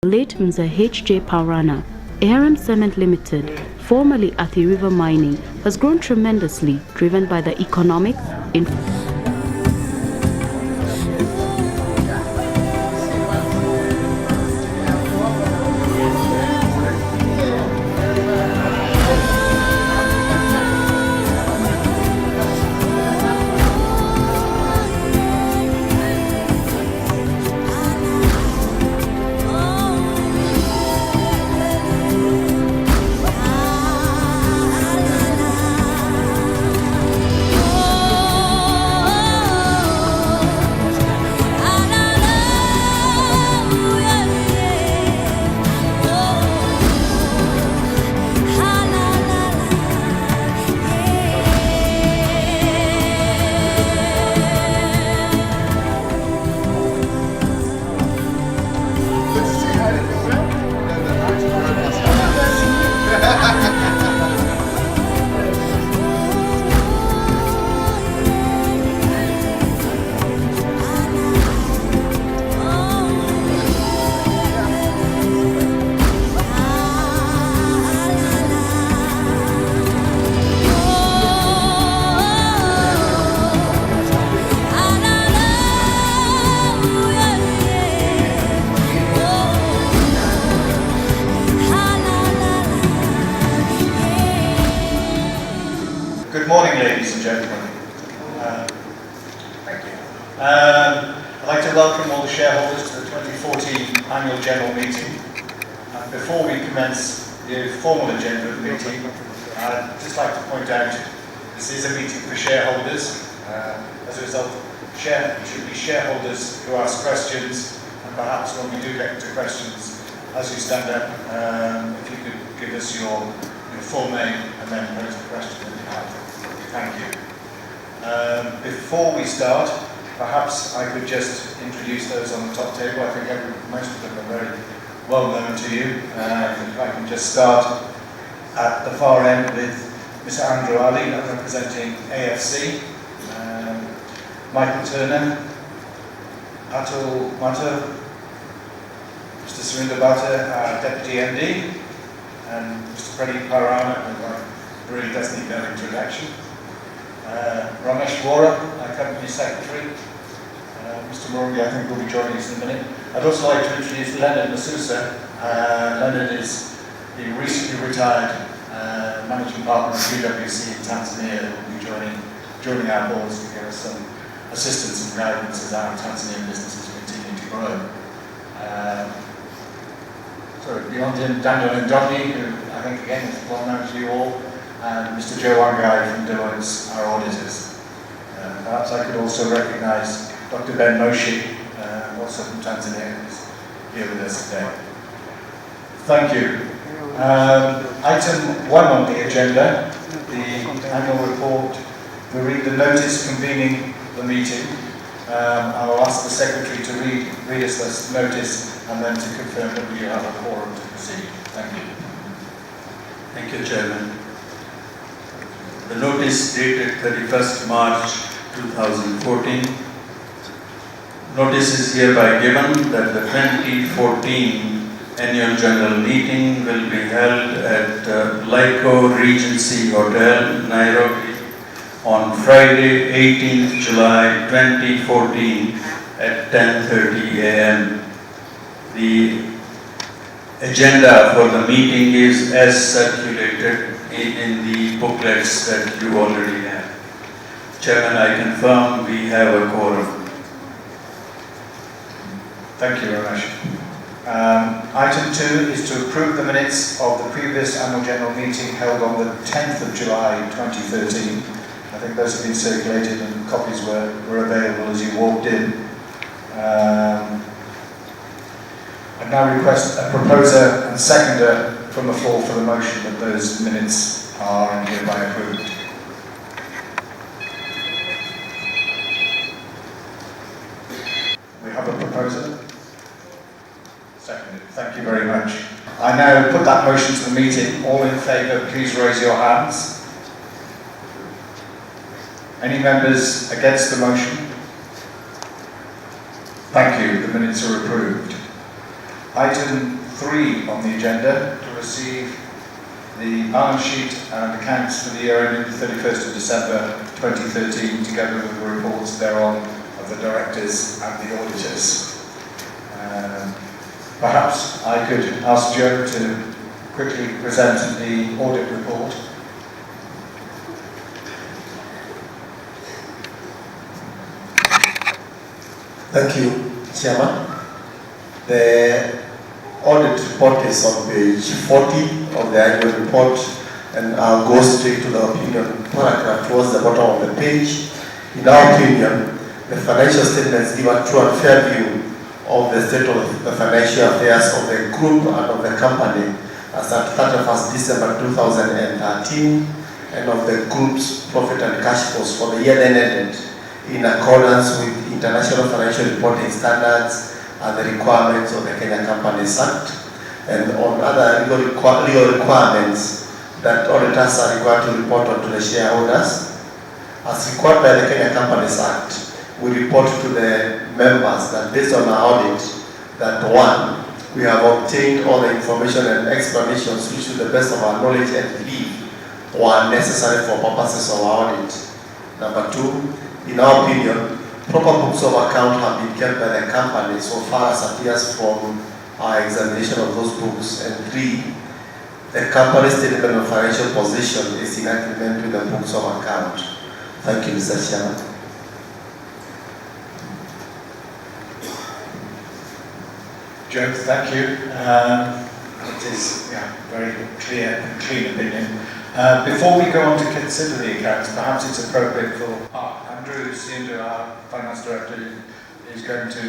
Late Mr. H.J. Parana, ARM Cement Limited, formerly Athi River Mining, has grown tremendously, driven by the economic, Good morning, ladies and gentlemen. Thank you. I'd like to welcome all the shareholders to the 2014 Annual General Meeting. And before we commence the formal agenda of the meeting, I'd just like to point out this is a meeting for shareholders. As a result, it should be shareholders who ask questions, and perhaps when we do get to questions, as you stand up, if you could give us your full name and then pose the question that you have. Thank you. Before we start, perhaps I could just introduce those on the top table. I think most of them are very well known to you. If I can just start at the far end with Mr. Andrew Ali, representing AFC, Michael Turner, Atul Mato, Mr. Surinder Bhatta, our Deputy MD, and Mr. Pradeep Parana, who really does need no introduction. Ramesh Vora, our Company Secretary. Mr. Murungi, I think, will be joining us in a minute. I'd also like to introduce Leonard Masusa. Leonard is the recently retired Managing Partner of PwC in Tanzania, who will be joining our boards to give us some assistance and guidance as our Tanzanian businesses continue to grow. Beyond him, Daniel Ndoni, who I think again is well known to you all, and Mr. Joe Wangai from Deloitte, our auditors. Perhaps I could also recognise Dr. Ben Moshi, also from Tanzania, who's here with us today. Thank you. Item 1 on the agenda, the annual report. We read the notice convening the meeting. I will ask the Secretary to read us this notice and then to confirm that we have a quorum to proceed. Thank you. Thank you, Chairman. The notice dated 31st March 2014. Notice is hereby given that the 2014 Annual General Meeting will be held at Lyco Regency Hotel, Nairobi, on Friday, 18th July 2014 at 10:30 a.m. The agenda for the meeting is as circulated in the booklets that you already have. Chairman, I confirm we have a quorum. Thank you, Ramesh. Item 2 is to approve the minutes of the previous Annual General Meeting held on the 10th of July 2013. I think those have been circulated and copies were available as you walked in. I now request a proposer and seconder from the floor for the motion that those minutes are and hereby approved. We have a proposer. Seconded. Thank you very much. I now put that motion to the meeting. All in favour, please raise your hands. Any members against the motion? Thank you. The minutes are approved. Item 3 on the agenda, to receive the balance sheet and accounts for the year ending the 31st of December 2013, together with the reports thereon of the directors and the auditors. Perhaps I could ask Joe to quickly present the audit report. Thank you, Chairman. The audit report is on page 40 of the annual report, and I'll go straight to the opinion paragraph towards the bottom of the page. In our opinion, the financial statements give a true and fair view of the state of the financial affairs of the group and of the company as at 31st December 2013, and of the group's profit and cash flows for the year then ended in accordance with international financial reporting standards and the requirements of the Kenya Companies Act, and on other legal requirements that auditors are required to report on to the shareholders. As required by the Kenya Companies Act, we report to the members that based on our audit, that 1, we have obtained all the information and explanations which to the best of our knowledge and belief were necessary for purposes of our audit. Number 2, in our opinion, proper books of account have been kept by the company so far as appears from our examination of those books. And 3, the company's statement of financial position is in agreement with the books of account. Thank you, Mr. Chairman. Joe, thank you. It is very clear and clean opinion. Before we go on to consider the accounts, perhaps it's appropriate for Andrew Sindo, our Finance Director, is going to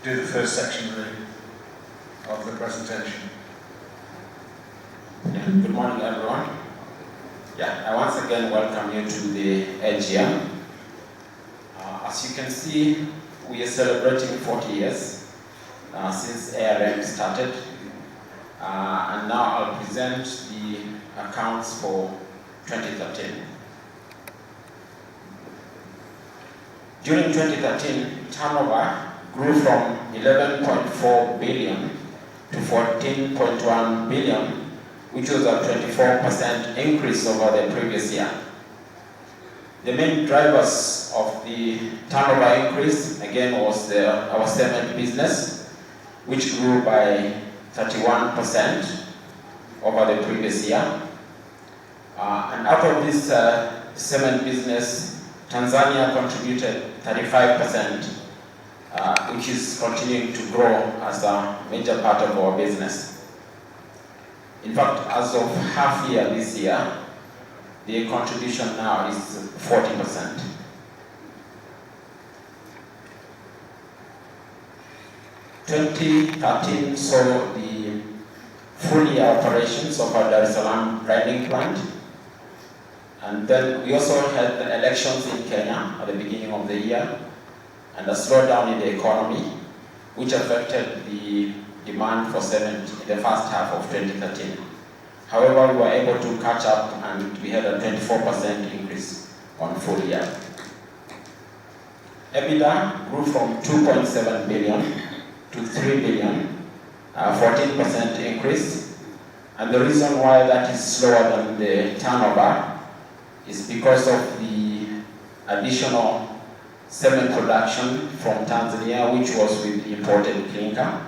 do the first section of the presentation. Good morning, everyone. I once again welcome you to the AGM. As you can see, we are celebrating 40 years since ARM started, and now I'll present the accounts for 2013. During 2013, turnover grew from 11.4 billion to 14.1 billion, which was a 24% increase over the previous year. The main drivers of the turnover increase, again, was our cement business, which grew by 31% over the previous year. And out of this cement business, Tanzania contributed 35%, which is continuing to grow as a major part of our business. In fact, as of half year this year, the contribution now is 40%. In 2013 saw the full year operations of our Dar es Salaam grinding plant, and then we also had the elections in Kenya at the beginning of the year, and a slowdown in the economy, which affected the demand for cement in the first half of 2013. However, we were able to catch up, and we had a 24% increase on full year. EBITDA grew from 2.7 billion to 3 billion, 14% increase. And the reason why that is slower than the turnover is because of the additional cement production from Tanzania, which was with imported clinker.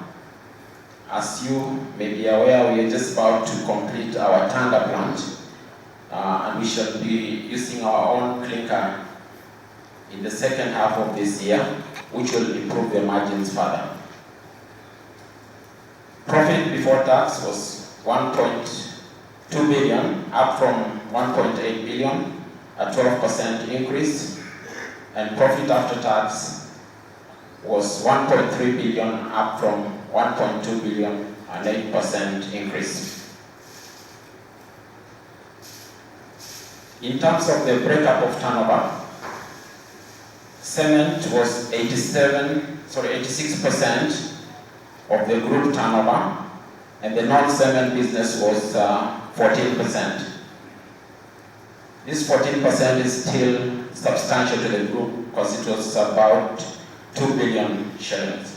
As you may be aware, we are just about to complete our Tanga plant, and we shall be using our own clinker in the second half of this year, which will improve the margins further. Profit before tax was 1.2 billion, up from 1.8 billion, a 12% increase, and profit after tax was 1.3 billion, up from 1.2 billion, an 8% increase. In terms of the breakup of turnover, cement was 86% of the group turnover, and the non-cement business was 14%. This 14% is still substantial to the group because it was about 2 billion shillings.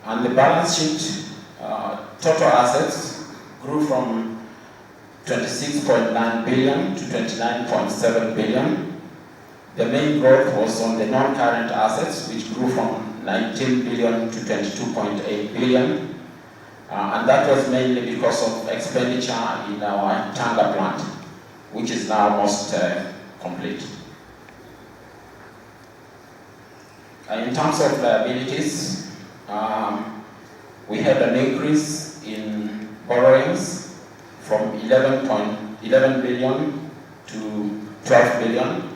And the balance sheet, total assets grew from 26.9 billion to 29.7 billion. The main growth was on the non-current assets, which grew from 19 billion to 22.8 billion. And that was mainly because of expenditure in our Tanga plant, which is now almost complete. In terms of liabilities, we had an increase in borrowings from 11 billion to 12 billion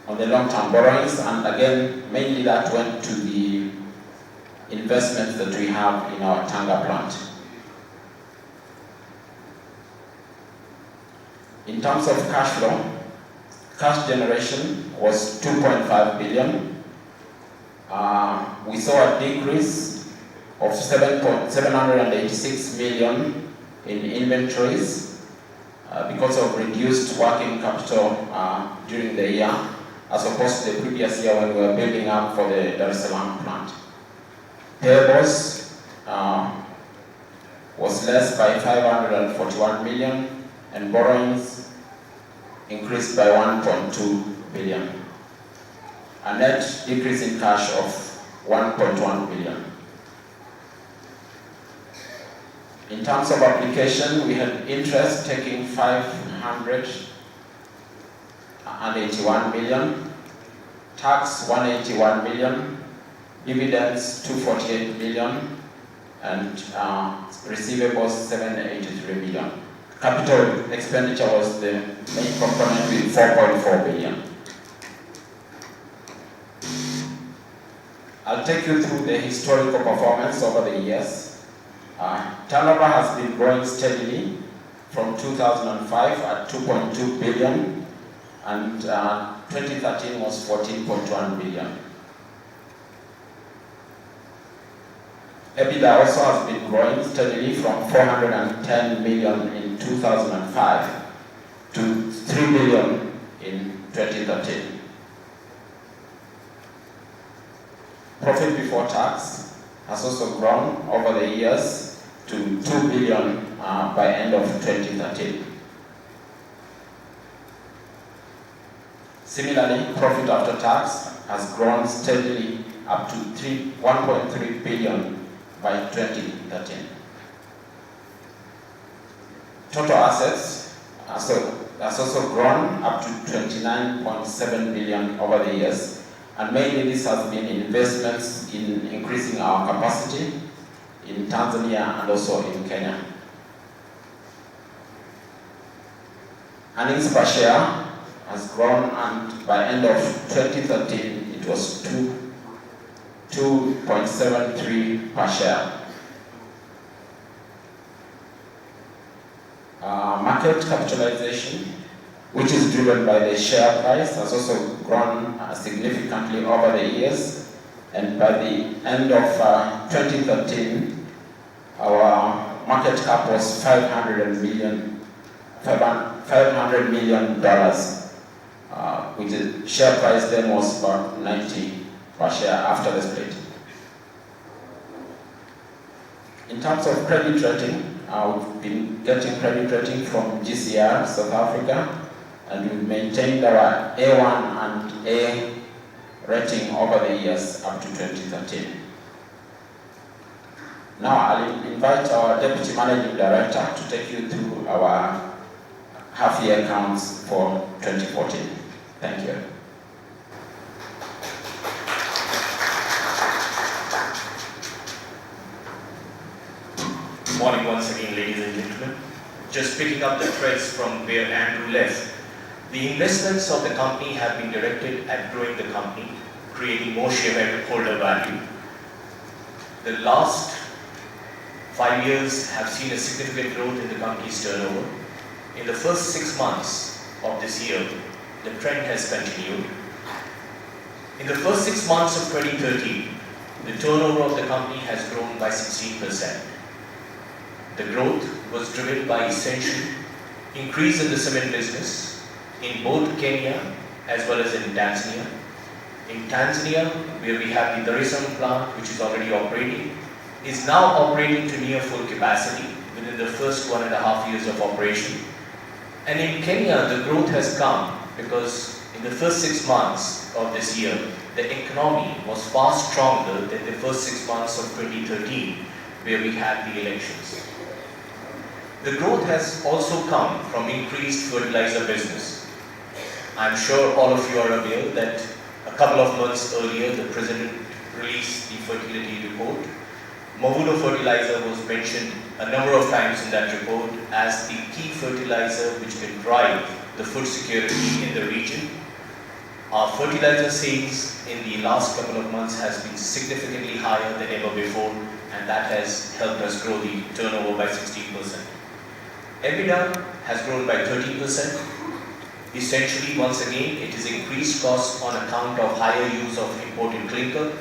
on the long-term borrowings, and again, mainly that went to the investments that we have in our Tanga plant. In terms of cash flow, cash generation was 2.5 billion. We saw a decrease of 786 million in inventories because of reduced working capital during the year, as opposed to the previous year when we were building up for the Dar es Salaam plant. Payables was less by 541 million, and borrowings increased by 1.2 billion. A net decrease in cash of 1.1 billion. In terms of application, we had interest taking 581 million, tax 181 million, dividends 248 million, and receivables 783 million. Capital expenditure was the main component with 4.4 billion. I'll take you through the historical performance over the years. Turnover has been growing steadily from 2005 at 2.2 billion, and 2013 was 14.1 billion. EBITDA also has been growing steadily from 410 million in 2005 to 3 billion in 2013. Profit before tax has also grown over the years to 2 billion by end of 2013. Similarly, profit after tax has grown steadily up to 1.3 billion by 2013. Total assets has also grown up to 29.7 billion over the years, and mainly this has been investments in increasing our capacity in Tanzania and also in Kenya. Earnings per share has grown, and by end of 2013 it was 2.73 per share. Market capitalization, which is driven by the share price, has also grown significantly over the years, and by the end of 2013 our market cap was $500 million, which the share price then was about 90 per share after the split. In terms of credit rating, we've been getting credit rating from GCR, South Africa, and we've maintained our A1 and A rating over the years up to 2013. Now I'll invite our Deputy Managing Director to take you through our half-year accounts for 2014. Thank you. Good morning once again, ladies and gentlemen. Just picking up the threads from where Andrew left, the investments of the company have been directed at growing the company, creating more shareholder value. The last 5 years have seen a significant growth in the company's turnover. In the first 6 months of this year, the trend has continued. In the first 6 months of 2013, the turnover of the company has grown by 16%. The growth was driven by essential increase in the cement business in both Kenya as well as in Tanzania. in Tanzania, where we have the Dar es Salaam plant, which is already operating, is now operating to near full capacity within the first 1.5 years of operation. And in Kenya, the growth has come because in the first 6 months of this year, the economy was far stronger than the first 6 months of 2013, where we had the elections. The growth has also come from increased fertilizer business. I'm sure all of you are aware that a couple of months earlier, the President released the fertility report. Mavuno fertilizer was mentioned a number of times in that report as the key fertilizer which can drive the food security in the region. Our fertilizer sales in the last couple of months has been significantly higher than ever before, and that has helped us grow the turnover by 16%. EBITDA has grown by 13%. Essentially, once again, it is increased costs on account of higher use of imported clinker.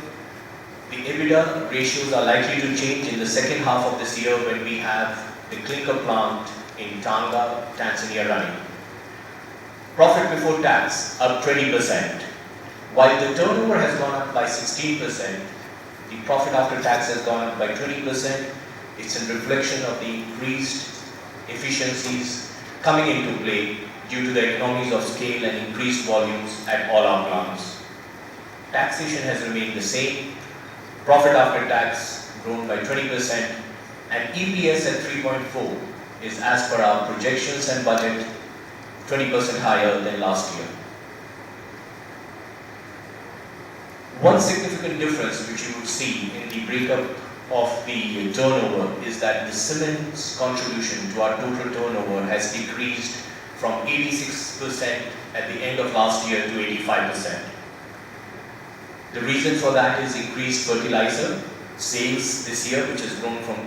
The EBITDA ratios are likely to change in the second half of this year when we have the clinker plant in Tanga, Tanzania running. Profit before tax up 20%. While the turnover has gone up by 16%, the profit after tax has gone up by 20%. It's a reflection of the increased efficiencies coming into play due to the economies of scale and increased volumes at all our plants. Taxation has remained the same. Profit after tax grown by 20%, and EPS at 3.4 is, as per our projections and budget, 20% higher than last year. One significant difference which you would see in the breakup of the turnover is that the cement's contribution to our total turnover has decreased from 86% at the end of last year to 85%. The reason for that is increased fertilizer sales this year, which has grown from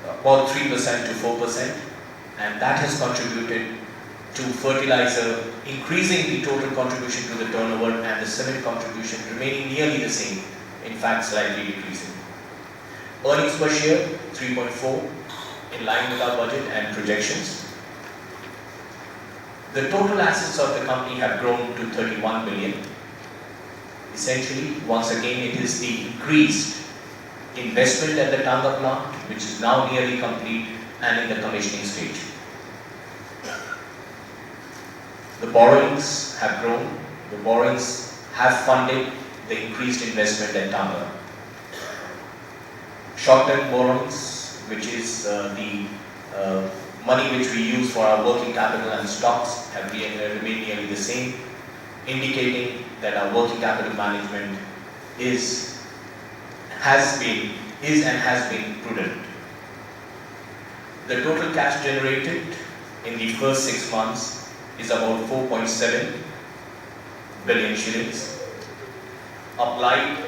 about 3% to 4%, and that has contributed to fertilizer increasing the total contribution to the turnover and the cement contribution remaining nearly the same, in fact slightly decreasing. Earnings per share 3.4, in line with our budget and projections. The total assets of the company have grown to 31 billion. Essentially, once again, it is the increased investment at the Tanga plant, which is now nearly complete and in the commissioning stage. The borrowings have grown. The borrowings have funded the increased investment at Tanga. Short-term borrowings, which is the money which we use for our working capital and stocks, have remained nearly the same, indicating that our working capital management is and has been prudent. The total cash generated in the first 6 months is about 4.7 billion shillings, applied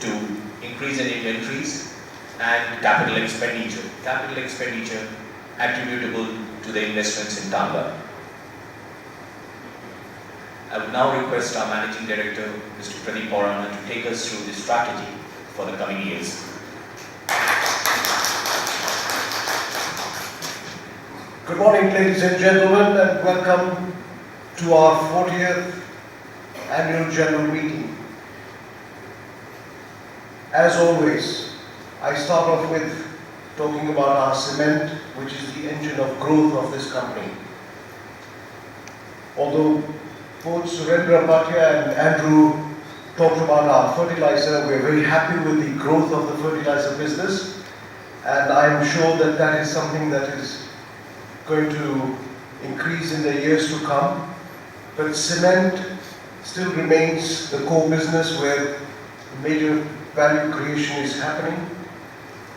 to increase in inventories and capital expenditure. Capital expenditure attributable to the investments in Tanga. I would now request our Managing Director, Mr. Pradeep Paurana, to take us through the strategy for the coming years. Good morning, ladies and gentlemen, and welcome to our 40th Annual General Meeting. As always, I start off with talking about our cement, which is the engine of growth of this company. Although both Surendra Bhatia and Andrew talked about our fertilizer, we're very happy with the growth of the fertilizer business, and I'm sure that that is something that is going to increase in the years to come. But cement still remains the core business where major value creation is happening,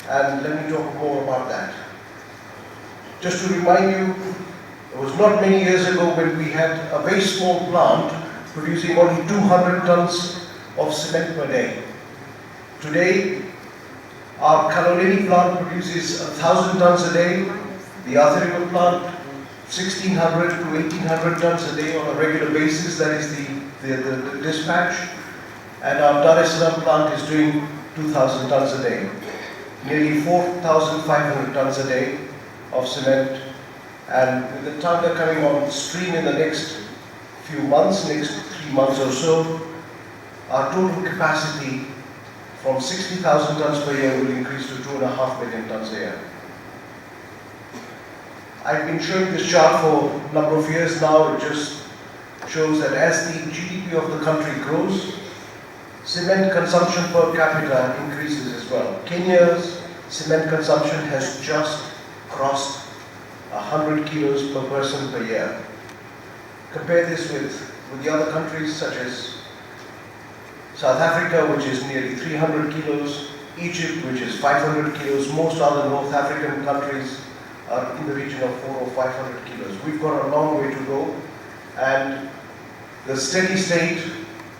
and let me talk more about that. Just to remind you, it was not many years ago when we had a very small plant producing only 200 tons of cement per day. Today, our Kaloleni plant produces 1,000 tons a day, the Athi plant 1,600 to 1,800 tons a day on a regular basis, that is the dispatch, and our Dar es Salaam plant is doing 2,000 tons a day, nearly 4,500 tons a day of cement. And with the Tanga coming on stream in the next few months, next 3 months or so, our total capacity from 60,000 tons per year will increase to 2.5 million tons a year. I've been showing this chart for a number of years now. It just shows that as the GDP of the country grows, cement consumption per capita increases as well. Kenya's cement consumption has just crossed 100 kilos per person per year. Compare this with the other countries such as South Africa, which is nearly 300 kilos, Egypt, which is 500 kilos, most other North African countries are in the region of 400 or 500 kilos. We've got a long way to go, and the steady state,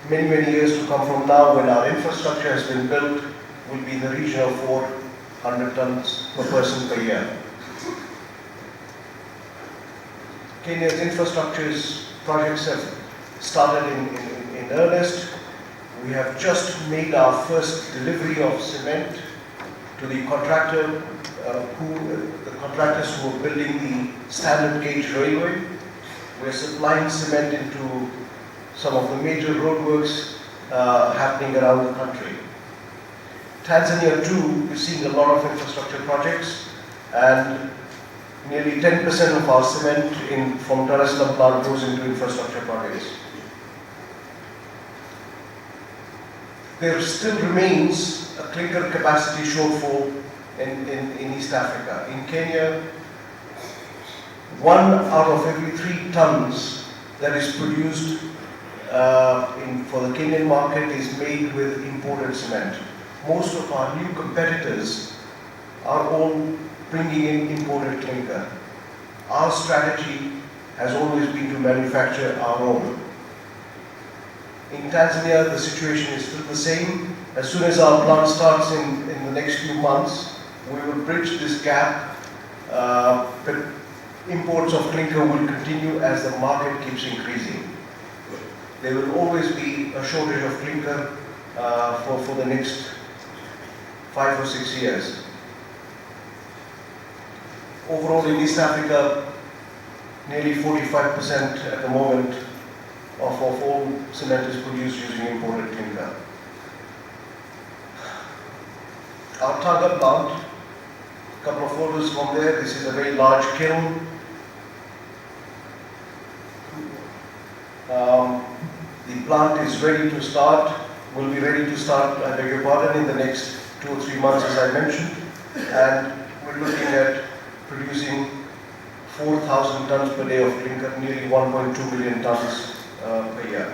many years to come from now, when our infrastructure has been built, will be in the region of 400 tons per person per year. Kenya's infrastructure projects have started in earnest. We have just made our first delivery of cement to the contractors who are building the standard gauge railway. We are supplying cement into some of the major roadworks happening around the country. Tanzania too is seeing a lot of infrastructure projects, and nearly 10% of our cement from Dar es Salaam plant goes into infrastructure projects. There still remains a clinker capacity shortfall in East Africa. In Kenya, 1 out of every 3 tons that is produced for the Kenyan market is made with imported cement. Most of our new competitors are all bringing in imported clinker. Our strategy has always been to manufacture our own. In Tanzania, the situation is still the same. As soon as our plant starts in the next few months, we will bridge this gap, but imports of clinker will continue as the market keeps increasing. There will always be a shortage of clinker for the next 5 or 6 years. Overall in East Africa, nearly 45% at the moment of all cement is produced using imported clinker. Our Tanga plant, a couple of photos from there. This is a very large kiln. The plant is ready to start, will be ready to start, I beg your pardon, in the next 2 or 3 months, as I mentioned. And we're looking at producing 4,000 tons per day of clinker, nearly 1.2 million tons per year.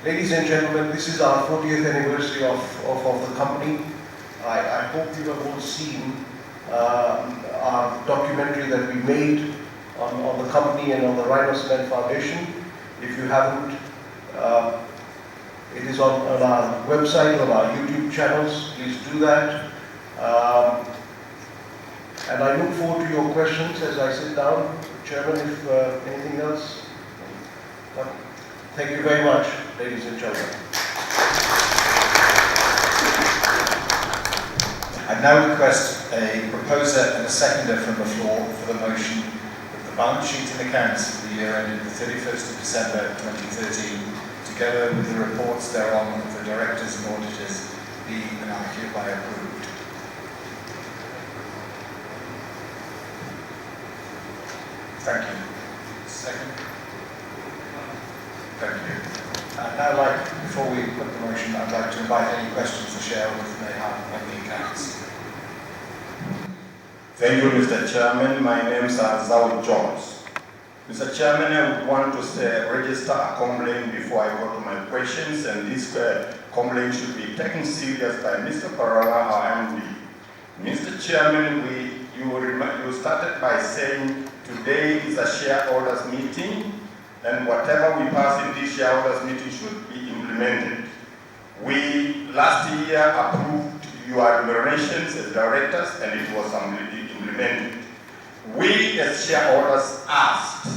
Ladies and gentlemen, this is our 40th anniversary of the company. I hope you have all seen our documentary that we made on the company and on the Rhino Cement Foundation. If you haven't, it is on our website, on our YouTube channels. Please do that. And I look forward to your questions as I sit down. Chairman, if anything else? Thank you very much, ladies and gentlemen. I now request a proposer and a seconder from the floor for the motion that the balance sheet and accounts for the year ended the 31st of December 2013, together with the reports thereon of the directors and auditors, be and are hereby approved. Thank you. Second? Thank you. Now, before we put the motion, I'd like to invite any questions the shareholders may have on the accounts. Thank you, Mr. Chairman. My name is Zao Jones. Mr. Chairman, I would want to register a complaint before I go to my questions, and this complaint should be taken serious by Mr. Parala, our MD. Mr. Chairman, you started by saying today is a shareholders meeting, and whatever we pass in this shareholders meeting should be implemented. We last year approved your remunerations as directors, and it was implemented. We as shareholders asked,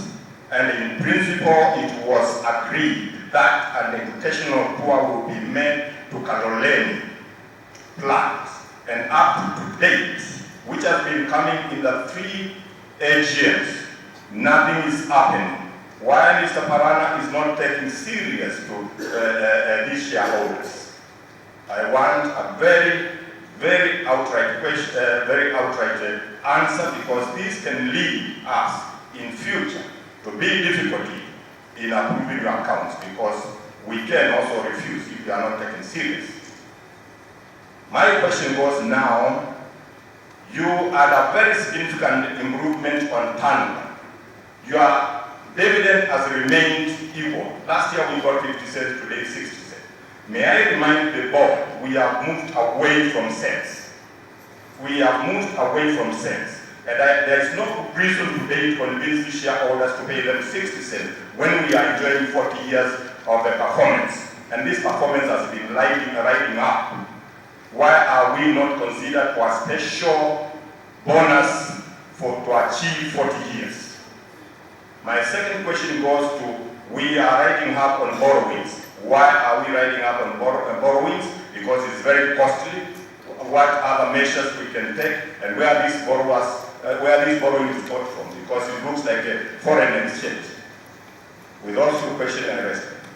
and in principle it was agreed that an educational tour will be made to Kaloleni plant, and up to date, which has been coming in the 3 AGMs, nothing is happening. why Mr. Parana is not taking serious to these shareholders. I want a very outright question, very outright answer, because this can lead us in future to big difficulty in approving your accounts, because we can also refuse if you are not taken serious. My question was now, you had a very significant improvement on turnover. Your dividend has remained equal. Last year we got 50 cents, today 60 cents. May I remind the board, we have moved away from cents. We have moved away from cents. And there is no reason today to convince the shareholders to pay them 60 cents when we are enjoying 40 years of the performance. And this performance has been riding up. Why are we not considered for a special bonus to achieve 40 years? My second question goes to, we are riding up on borrowings. Why are we riding up on borrowings? Because it's very costly. What other measures we can take, and where these borrowing is bought from? Because it looks like a foreign exchange. With all due question and respect.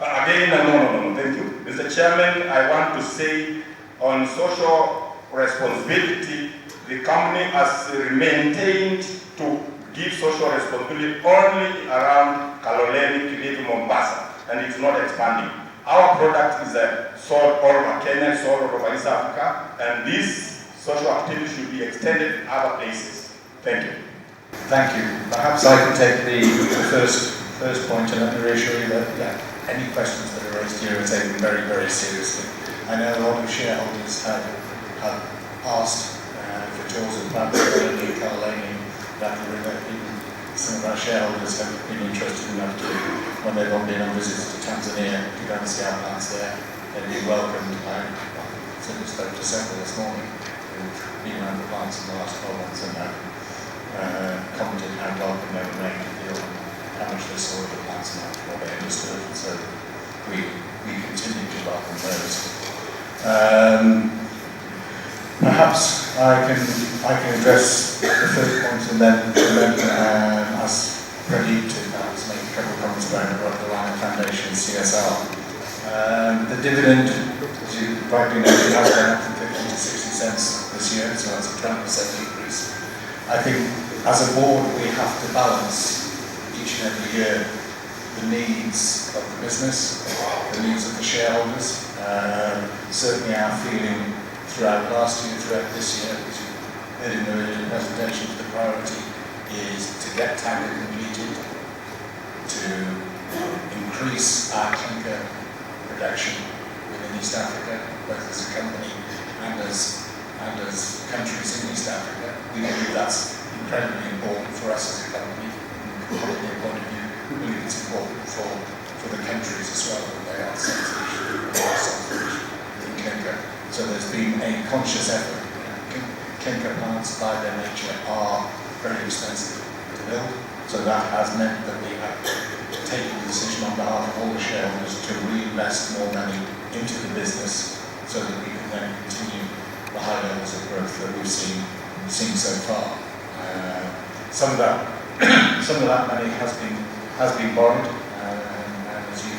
Again, no, thank you. Mr. Chairman, I want to say on social responsibility, the company has maintained to give social responsibility only around Kaloleni, Kilifi, Mombasa, and it's not expanding. Our product is sold all over Kenya, sold all over East Africa, and this social activity should be extended to other places. Thank you. Thank you. Perhaps I can take the first point, and let me reassure you that any questions that are raised here are taken very, very seriously. I know a lot of shareholders have asked for tours of plants in Kaloleni, that river. Even some of our shareholders have been interested enough to, when they've been on visits to Tanzania, to go and see our plants there. They've been welcomed. I certainly spoke to several this morning who've been around the plants in the last 12 months and have commented how welcome they were made to feel, how much they saw of the plants and what they understood. So we continue to welcome those. Perhaps I can address the first point and then ask Pradeep to perhaps make a couple of comments about the Rhino Foundation CSR. The dividend, as you rightly noted, has gone up from 50 to 60 cents this year, so that's a 20% increase. I think as a board we have to balance each and every year the needs of the business, the needs of the shareholders. Certainly our feeling throughout last year, throughout this year, as you heard in the earlier presentations, the priority is to get Tango completed, to increase our clinker production within East Africa, both as a company and as countries in East Africa. We believe that's incredibly important for us as a company from a commodity point of view. We believe it's important for the countries as well, that they are self-sufficient in clinker. So there's been a conscious effort. Clinker plants by their nature are very expensive to build, so that has meant that we have taken the decision on behalf of all the shareholders to reinvest more money into the business so that we can then continue the high levels of growth that we've seen so far. Some of that money has been borrowed, and as you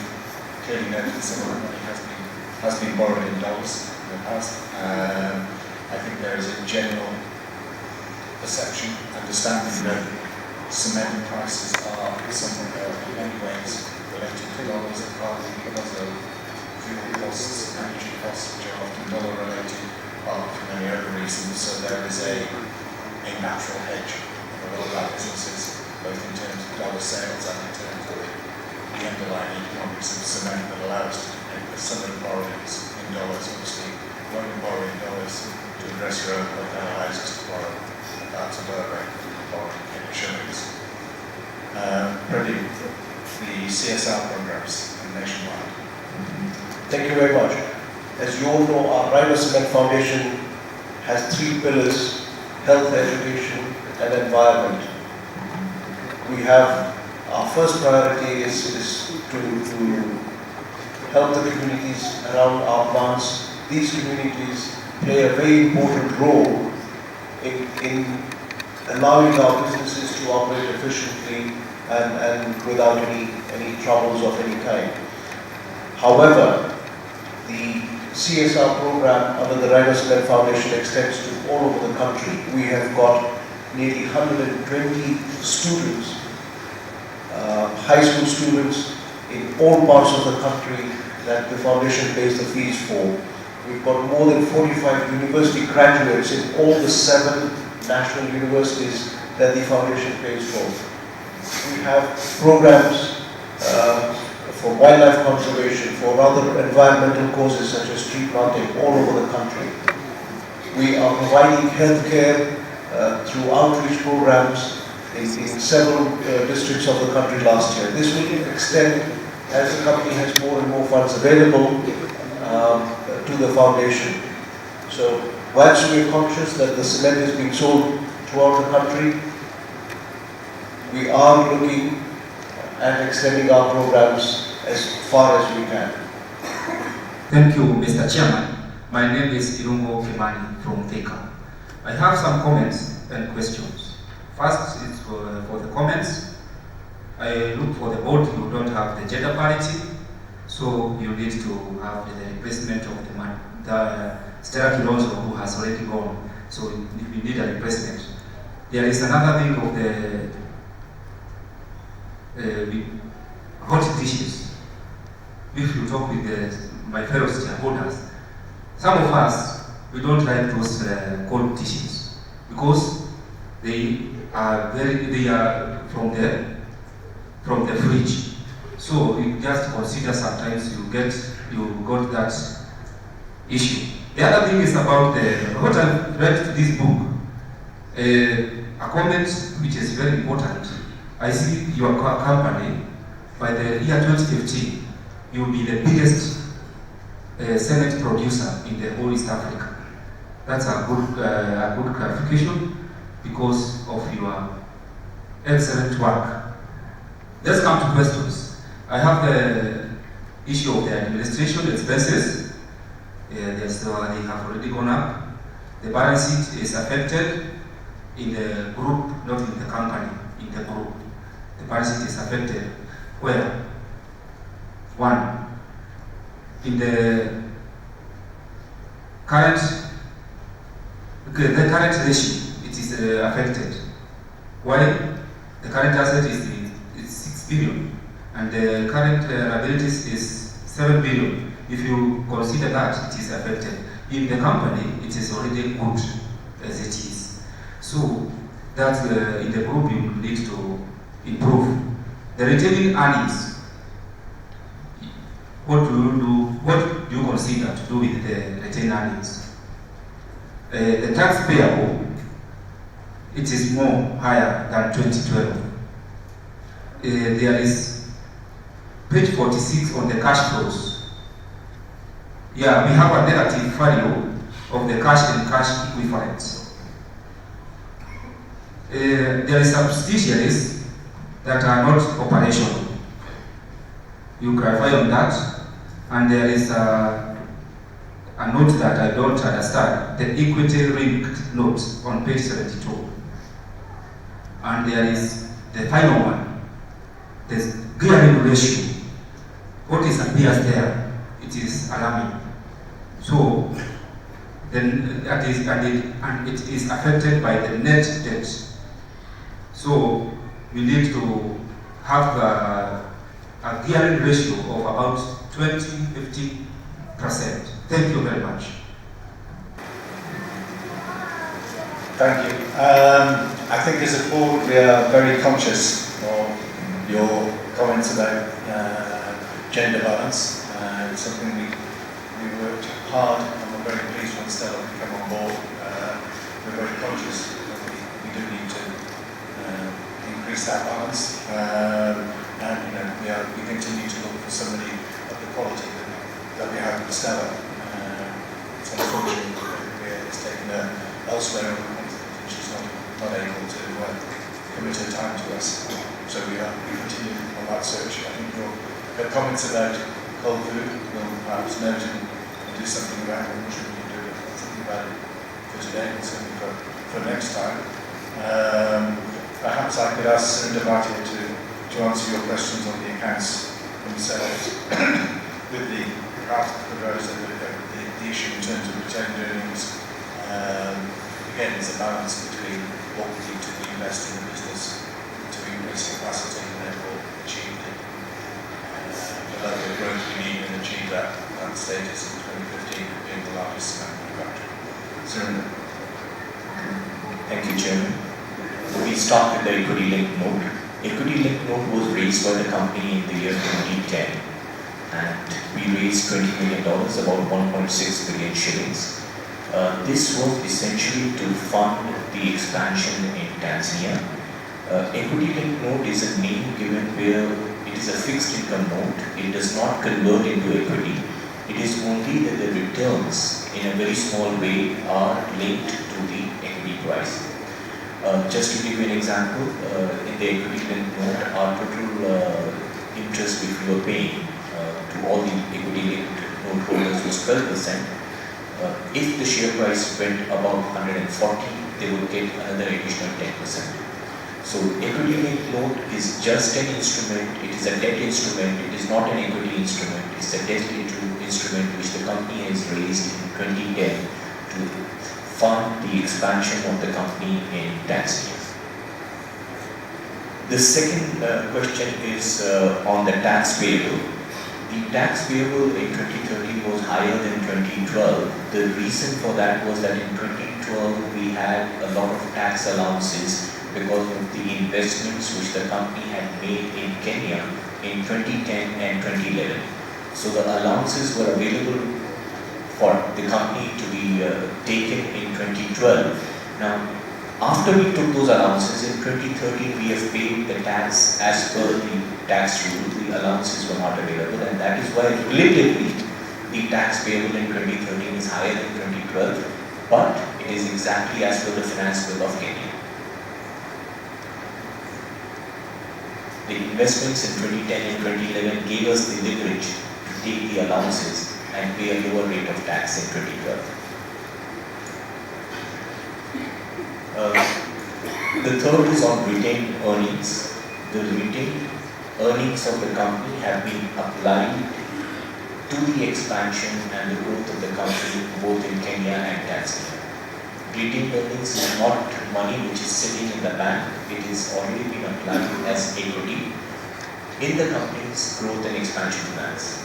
clearly noted, some of the money has been borrowed in dollars. I think there is a general perception, understanding that cement prices are something that in many ways related to dollars, and partly because of fuel costs, energy costs, which are often dollar related, partly for many other reasons. So there is a natural hedge for a lot of our businesses, both in terms of dollar sales and in terms of the underlying economics of cement that allow us to make some of the borrowings in dollars. Obviously, when you borrow in dollars to address your own growth, that allows us to borrow about a lower rate than borrowing in shillings. Pradeep, the CSR programs nationwide. Thank you very much. As you all know, our Rhino Cement Foundation has 3 pillars: health, education, and environment. We have, our first priority is to help the communities around our plants. These communities play a very important role in allowing our businesses to operate efficiently and without any troubles of any kind. However, the CSR program under the Rhino-Square Foundation extends to all over the country. We have got nearly 120 students, high school students in all parts of the country that the foundation pays the fees for. We've got more than 45 university graduates in all the 7 national universities that the foundation pays for. We have programs for wildlife conservation, for other environmental causes such as tree planting all over the country. We are providing healthcare through outreach programs in several districts of the country last year. This will extend as the company has more and more funds available to the foundation. So whilst we are conscious that the cement is being sold throughout the country, we are looking at extending our programs as far as we can. Thank you, Mr. Chairman. My name is Irungo Kimani from Thika. I have some comments and questions. First is for the comments. I look for the board, you don't have the gender parity, so you need to have the replacement of the Stella Kilonzo, who has already gone, so you need a replacement. There is another thing of the hot dishes. If you talk with my fellow shareholders, some of us, we don't like those cold dishes because they are from the fridge. So you just consider sometimes you got that issue. The other thing is about what I've read this book, a comment which is very important. I see your company, by the year 2015, you will be the biggest cement producer in the whole East Africa. That's a good clarification because of your excellent work. Let's come to questions. I have the issue of the administration expenses. They have already gone up. The balance sheet is affected in the group, not in the company, in the group. The balance sheet is affected where? One, in the current ratio, it is affected. Why? The current asset is 6 billion and the current liabilities is 7 billion. If you consider that, it is affected. In the company, it is already good as it is. So that in the group you need to improve. The retaining earnings, what do you consider to do with the retained earnings? The tax payable, it is more higher than 2012. There is page 46 on the cash flows. Yeah, we have a negative value of the cash and cash equivalents. There is subsidiaries that are not operational. You clarify on that. And there is a note that I don't understand, the equity linked note on page 72. And there is the final one, the gearing ratio. What is appears there? It is alarming. So then that is and it is affected by the net debt. So we need to have a gearing ratio of about 20-50%. Thank you very much. Thank you. I think as a board we are very conscious of your comments about gender balance. It's something we worked hard and we're very pleased when Stella can come on board. We're very conscious that we do need to increase that balance. And we continue to look for somebody of the quality that we have with Stella. It's unfortunate that it's taken her elsewhere and she's not able to commit her time to us. So we continue on that search. I think your comments about cold food will perhaps note and do something about it. I'm sure we can do something about it for today and certainly for next time. Perhaps I could ask Sundar Bhatia to to answer your questions on the accounts themselves, with the issue in terms of retained earnings, again, there's a balance between what we need to invest in the business to increase capacity and therefore achieve the level of growth we need and achieve that status in 2015 of being the largest cement manufacturer. Surinder. Thank you, Chairman. We start with the equity-linked note. Equity-linked note was raised by the company in the year 2010, and we raised $20 million, about 1.6 billion shillings. This was essentially to fund the expansion in Tanzania. Equity-linked note is a name given where it is a fixed income note. It does not convert into equity. It is only that the returns in a very small way are linked to the equity price. Just to give you an example, in the equity-linked note, our total interest which we were paying to all the equity-linked note holders was 12%. If the share price went above 140, they would get another additional 10%. So equity-linked note is just an instrument. It is a debt instrument. It is not an equity instrument. It's a debt instrument which the company has raised in 2010 to fund the expansion of the company in Tanzania. The second question is on the tax payable. The tax payable in 2013 was higher than 2012. The reason for that was that in 2012 we had a lot of tax allowances because of the investments which the company had made in Kenya in 2010 and 2011. So the allowances were available for the company to be taken in 2012. Now, after we took those allowances in 2013, we have paid the tax as per the tax rule. The allowances were not available, and that is why relatively the tax payable in 2013 is higher than 2012, but it is exactly as per the finance bill of Kenya. The investments in 2010 and 2011 gave us the leverage to take the allowances and pay a lower rate of tax in 2012. The third is on retained earnings. The retained earnings of the company have been applied to the expansion and the growth of the company both in Kenya and Tanzania. Retained earnings is not money which is sitting in the bank. It is already been applied as equity in the company's growth and expansion plans.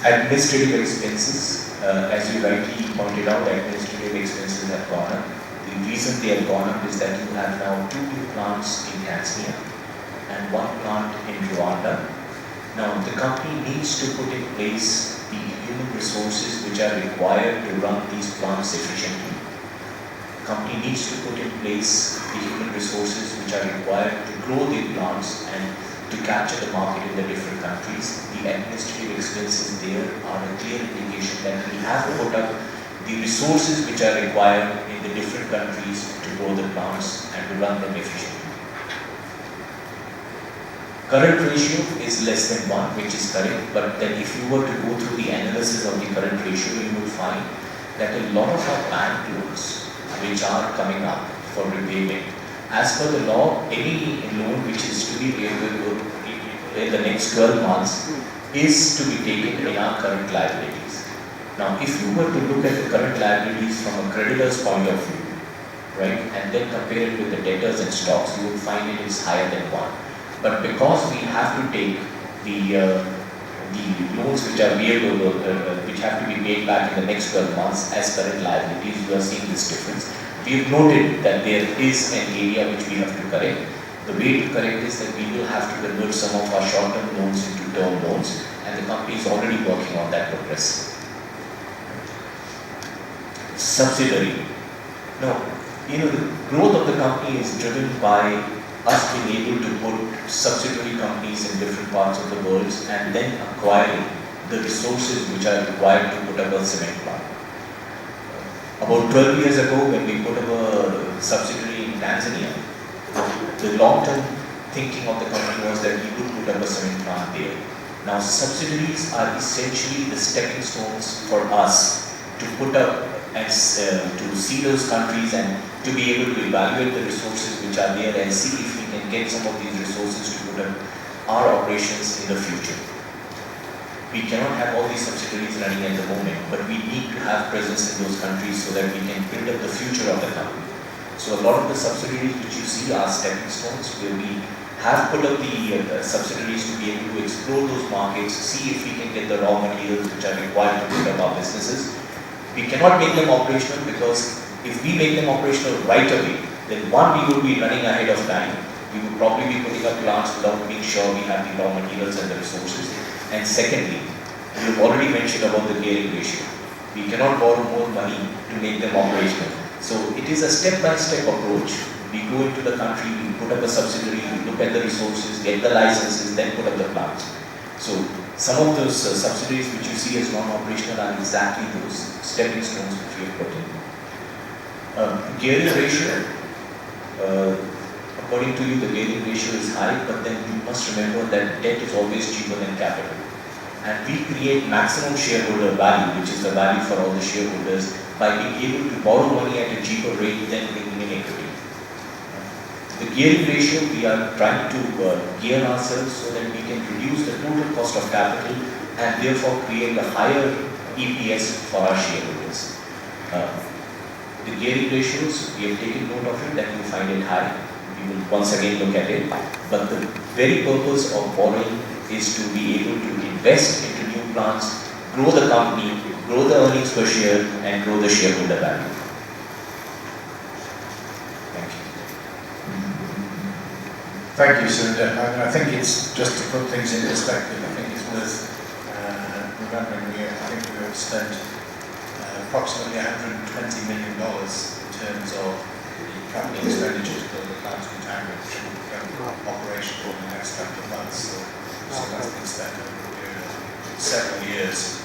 Administrative expenses, as you rightly pointed out, administrative expenses have gone up. The reason they have gone up is that you have now 2 new plants in Tanzania and 1 plant in Rwanda. Now, the company needs to put in place the human resources which are required to run these plants efficiently. The company needs to put in place the human resources which are required to grow the plants and to capture the market in the different countries. The administrative expenses there are a clear indication that we have to put up the resources which are required in the different countries to grow the plants and to run them efficiently. Current ratio is less than 1, which is correct, but then if you were to go through the analysis of the current ratio, you would find that a lot of our bank loans which are coming up for repayment, as per the law, any loan which is to be repayable in the next 12 months is to be taken in our current liabilities. Now, if you were to look at the current liabilities from a creditor's point of view, right, and then compare it with the debtors and stocks, you would find it is higher than 1. But because we have to take the loans which are payable, which have to be paid back in the next 12 months as current liabilities, you are seeing this difference. We have noted that there is an area which we have to correct. The way to correct is that we will have to convert some of our short-term loans into term loans, and the company is already working on that progress. Subsidiary. No, the growth of the company is driven by us being able to put subsidiary companies in different parts of the world and then acquiring the resources which are required to put up a cement plant. About 12 years ago, when we put up a subsidiary in Tanzania, the long-term thinking of the company was that we would put up a cement plant there. Now, subsidiaries are essentially the stepping stones for us to put up and to see those countries and to be able to evaluate the resources which are there and see if we can get some of these resources to put up our operations in the future. We cannot have all these subsidiaries running at the moment, but we need to have presence in those countries so that we can build up the future of the company. So a lot of the subsidiaries which you see are stepping stones, where we have put up the subsidiaries to be able to explore those markets, see if we can get the raw materials which are required to build up our businesses. We cannot make them operational because if we make them operational right away, then one, we would be running ahead of time. We would probably be putting up plants without being sure we have the raw materials and the resources. And secondly, you have already mentioned about the gearing ratio. We cannot borrow more money to make them operational. So it is a step-by-step approach. We go into the country, we put up a subsidiary, we look at the resources, get the licenses, then put up the plants. So some of those subsidiaries which you see as non-operational are exactly those stepping stones which we have put in. Gearing ratio, according to you, the gearing ratio is high, but then you must remember that debt is always cheaper than capital. And we create maximum shareholder value, which is the value for all the shareholders, by being able to borrow money at a cheaper rate than bringing in equity. The gearing ratio, we are trying to gear ourselves so that we can reduce the total cost of capital and therefore create a higher EPS for our shareholders. The gearing ratios, we have taken note of it, that you find it high. We will once again look at it. But the very purpose of borrowing is to be able to invest into new plants, grow the company, grow the earnings per share, and grow the shareholder value. Thank you. Thank you, Sundar. I think it's just to put things in perspective. I think it's worth remembering. I think we have spent approximately $120 million in terms of the capital expenditure to build the plant in Tango, which will become operational in the next couple of months. So that's been spent over a period of several years.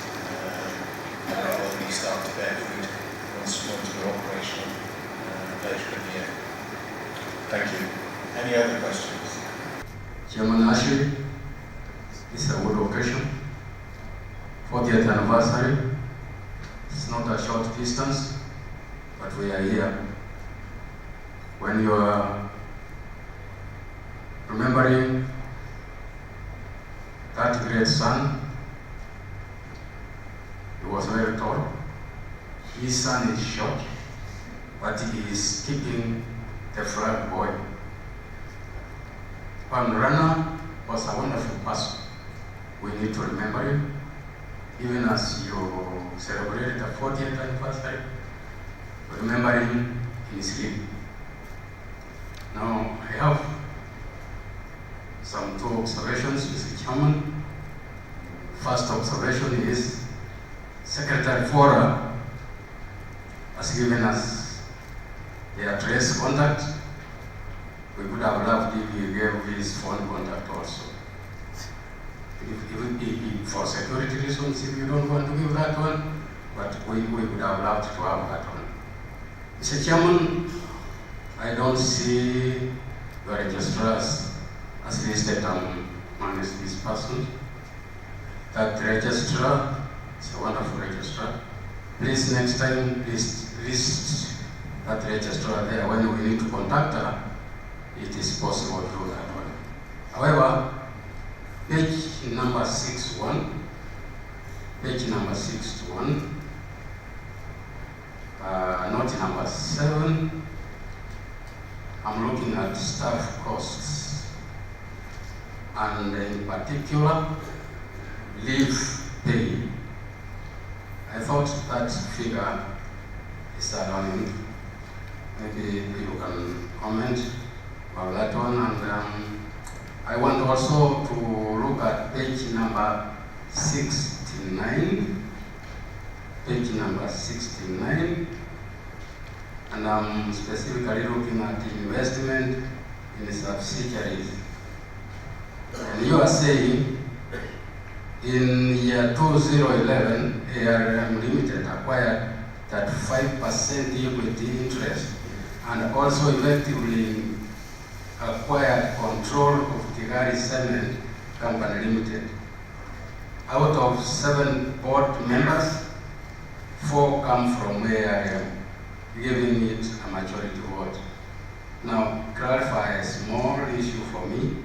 And we'll only start to bear fruit once we're operational later in the year. Thank you. Any other questions? Chairman Ashley, it's a good occasion. 40th anniversary. It's not a short distance, but we are here. When you are remembering that great son, he was very tall. His son is short, but he is keeping the flag boy. Rana was a wonderful person. We need to remember him. Even as you celebrate the 40th anniversary, remember him in his sleep. Now, I have some two observations, Mr. Chairman. First observation is Secretary Fora has given us the address contact. We would have loved if he gave his phone contact also. If for security reasons, if you don't want to give that one, but we would have loved to have that one. Mr. Chairman, I don't see your registrars as listed among these persons. That registrar is a wonderful registrar. Please next time, please list that registrar there. When we need to contact her, it is possible to do that one. However, page number 61, note number 7, I'm looking at staff costs, and in particular, leave pay. I thought that figure is alarming. Maybe you can comment about that one. And I want also to look at page number 69. Page number 69. And I'm specifically looking at the investment in the subsidiaries. And you are saying in year 2011, ARM Limited acquired that 5% equity interest and also effectively acquired control of Tigari Cement Company Limited. Out of 7 board members, 4 come from ARM, giving it a majority vote. Now, clarify a small issue for me.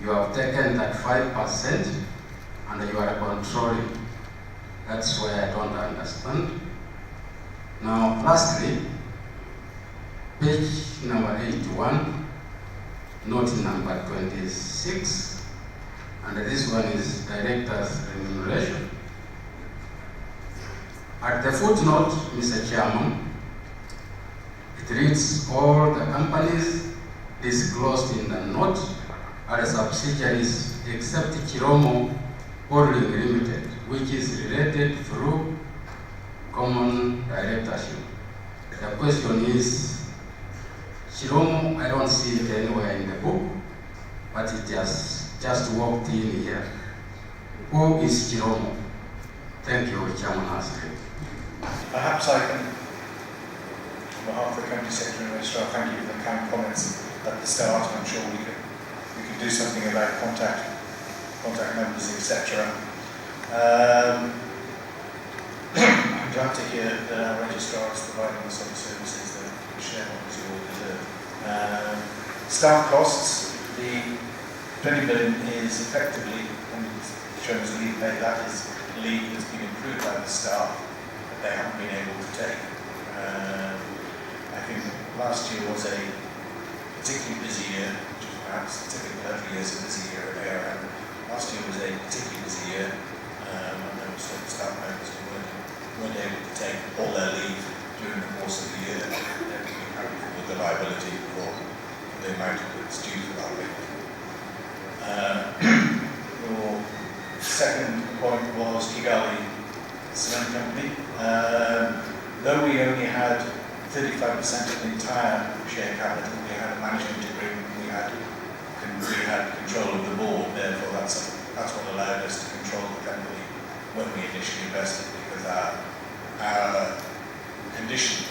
You have taken that 5% and you are controlling. That's where I don't understand. Now, lastly, page number 81, note number 26, and this one is director's remuneration. At the footnote, Mr. Chairman, it reads all the companies disclosed in the note are subsidiaries except Chiromo Holding Limited, which is related through common directorship. The question is, Chiromo, I don't see it anywhere in the book, but it just walked in here. Who is Chiromo? Thank you, Chairman Asri. Perhaps I can, on behalf of the Company Secretary and Registrar, thank you for the kind comments at the start. I'm sure we could do something about contact numbers, etc. I'm glad to hear that our Registrar is providing the sort of services that shareholders all deserve. Staff costs, the 20 million is effectively, and it's shown as leave pay, that is leave that's been approved by the staff that they haven't been able to take. I think last year was a particularly busy year, which is perhaps typical every year is a busy year at ARM. Last year was a particularly busy year, and there were certain staff members who weren't able to take all their leave during the course of the year. They're being carried with the liability for the amount that's due for that leave. Your second point was Kigali Cement Company. Though we only had 35% of the entire share capital, we had a management agreement, we had control of the board, therefore that's what allowed us to control the company when we initially invested, because our condition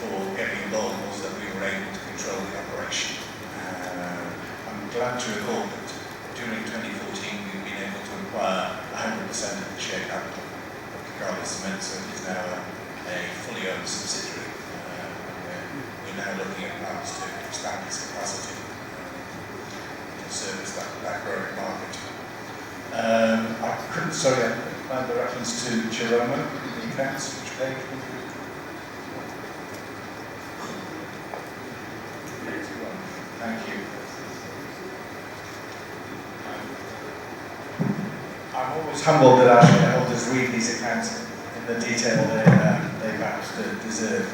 for getting involved was that we were able to control the operation. I'm glad to report that during 2014 we've been able to acquire 100% of the share capital of Kigali Cement, so it is now a fully owned subsidiary. We're now looking at plans to expand its capacity to service that growing market. I couldn't find the reference to Chiromo in the accounts, which page would you? Thank you. I'm always humbled that our shareholders read these accounts in the detail they perhaps deserve.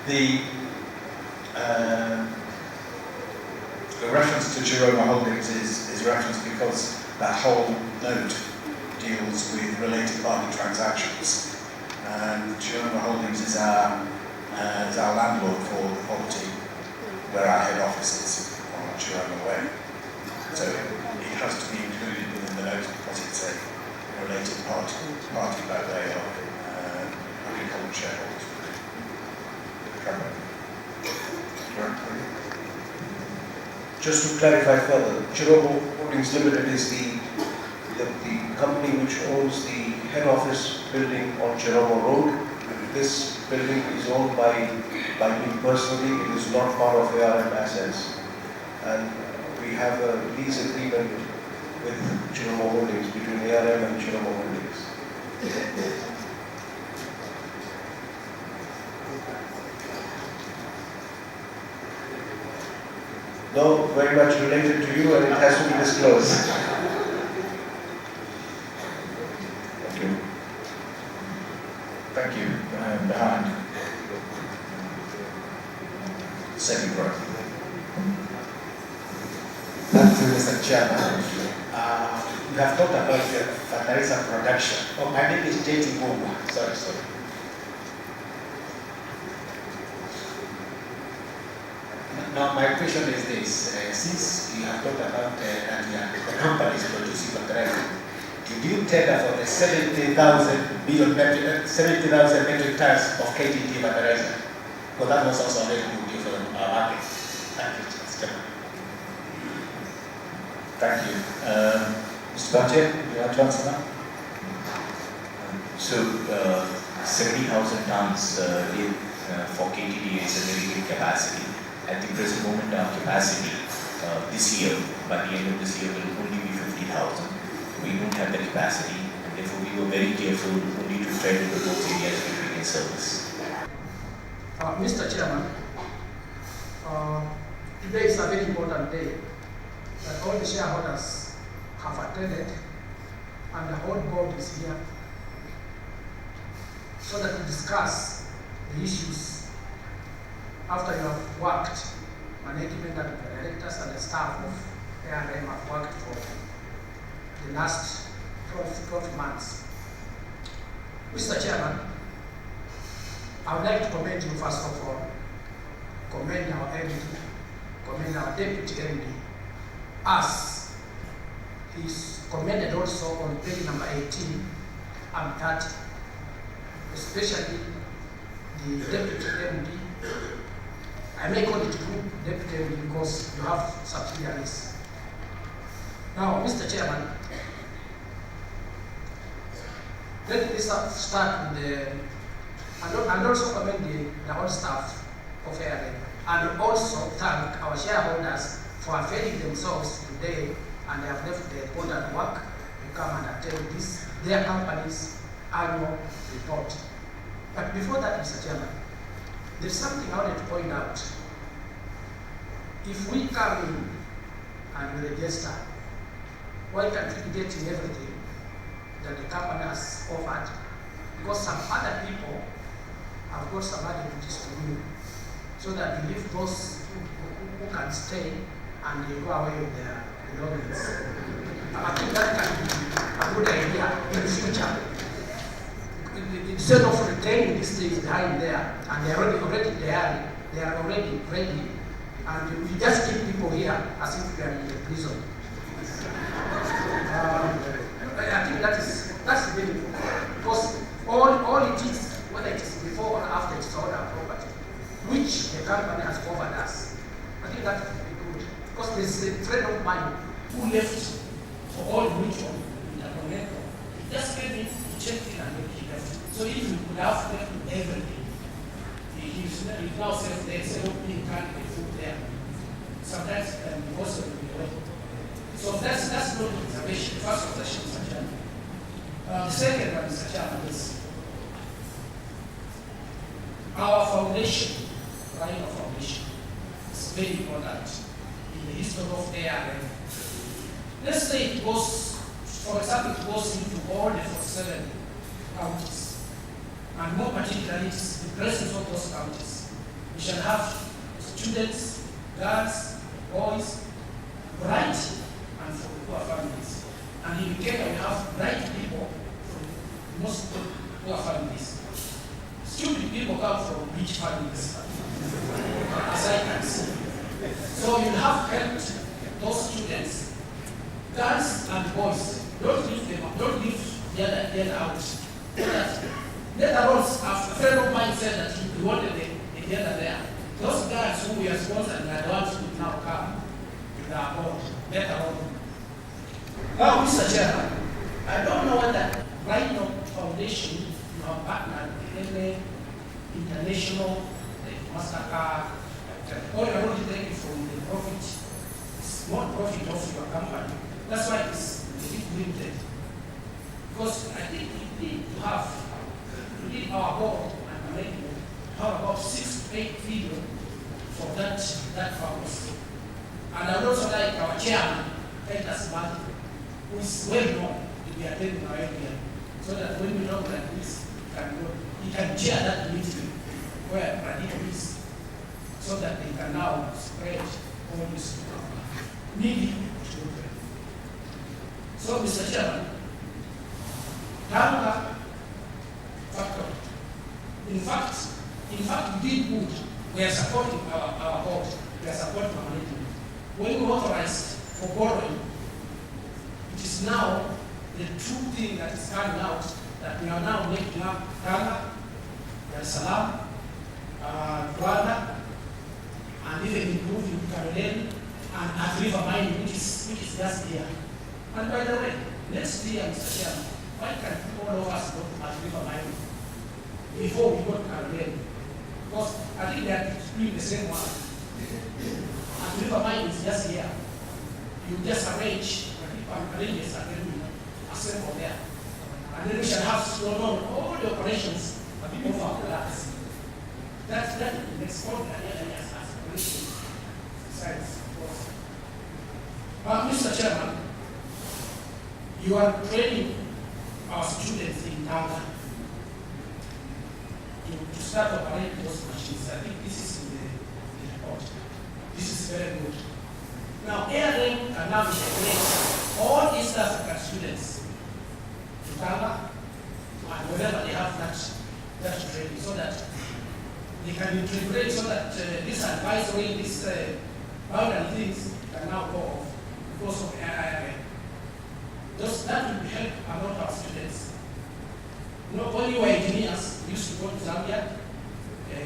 The reference to Chiromo Holdings is referenced because that whole note deals with related party transactions. And Chiromo Holdings is our landlord for the property where our head office is on Chiromo Way. So it has to be included within the note because it's a related party by way of agricultural shareholders. Just to clarify further, Chiromo Holdings Limited is the company which owns the head office building on Chiromo Road. This building is owned by me personally. It is not part of ARM assets. And we have a lease agreement with Chiromo Holdings, between ARM and Chiromo Holdings. No, very much related to you, and it has to be disclosed. Thank you. Thank you. Behind. Second row. Thank you, Mr. Chairman. We have talked about the fertilizer production. Oh, my name is J.T. Mumba. Sorry. Now, my question is this. Since you have talked about the companies producing fertilizer, did you tender for the 70,000 metric tons of KTT fertilizer? Because that was also a very good deal for our market. Thank you, Mr. Chairman. Thank you. Mr. Bhatia, would you like to answer that? So 70,000 tons for KTDA is a very big capacity. At the present moment, our capacity this year, by the end of this year, will only be 50,000. We don't have the capacity, and therefore we were very careful only to tread into those areas which we can service. Mr. Chairman, today is a very important day that all the shareholders have attended and the whole board is here so that we discuss the issues after you have worked, management and the directors and the staff of ARM have worked for the last 12 months. Mr. Chairman, I would like to commend you first of all, commend our MD, commend our Deputy MD, as he's commended also on page number 18 and 30, especially the Deputy MD. I may call it group Deputy MD because you have subsidiaries. Now, Mr. Chairman, let me start with the, and also commend the whole staff of ARM, and also thank our shareholders for availing themselves today and they have left the important work to come and attend this, their company's annual report. But before that, Mr. Chairman, there's something I wanted to point out. If we come in and we register, why can't we be getting everything that the company has offered? Because some other people have got some advantages to you, so that we leave those who can stay and they go away with their belongings. I think that can be a good idea in the future. Instead of retaining these things behind there, and they are already there, they are already ready, and we just keep people here as if we are in a prison. I think that's very important, because all it is, whether it is before or after it's all our property, which the company has covered us. I think that would be good, because there's a friend of mine who left for all mutual in the Connector. He just came in, he checked in, and he left. So if we could have left everything, he's now said they say, oh, he can't pay food there. Sometimes it can be also be away. So that's not the observation, first observation, Mr. Chairman. The second one, Mr. Chairman, is our foundation, Rhino Foundation, is very important in the history of ARM. Let's say it goes, for example, it goes into all the 47 counties, and more particularly, it's the presence of those counties. We shall have students, girls, boys, bright, and for poor families. And in Kenya, we have bright people from most poor families. Stupid people come from rich families, as I can see. So you have helped those students, girls and boys. Don't leave them up, don't leave the other out. Later on, a friend of mine said that he wanted the other there. Those girls who we are sponsoring are the ones who now come with our board later on. Now, Mr. Chairman, I don't know whether Rhino Foundation you have partnered with any international, like MasterCard, or you're only taking from the profit, small profit of your company. That's why it's a bit limited. Because I think we need to have, our board and management have about 6 to 8 billion for that purpose. And I would also like our chairman, Titus Martin, who is well known to be attending our area, so that when we talk like this, he can chair that meeting where Radito is, so that they can now spread all this needy children. So, Mr. Chairman, Tanga factory. In fact, we did good. We are supporting our board. We are supporting our management. When we authorized for borrowing, it is now the true thing that is coming out that we are now making up Tanga, Dar es Salaam, Rwanda, and even improving Caroline and Athi River mining, which is just here. And by the way, next year, Mr. Chairman, why can't all of us go to Athi River mining before we go to Caribbean? Because I think they are doing the same one. Athi River mining is just here. You just arrange, arranges and then we assemble there. And then we shall have to run all the operations of our plants. That's the extraordinary areas as operations. Besides, of course. Mr. Chairman, you are training our students in Tanga to start operating those machines. I think this is in the report. This is very good. Now, ARM can now integrate all East African students to Tanga and wherever they have that training, so that they can integrate, so that this advisory, this boundary things can now go off because of ARM. That will help a lot of our students. You know, when you were engineers, we used to go to Zambia,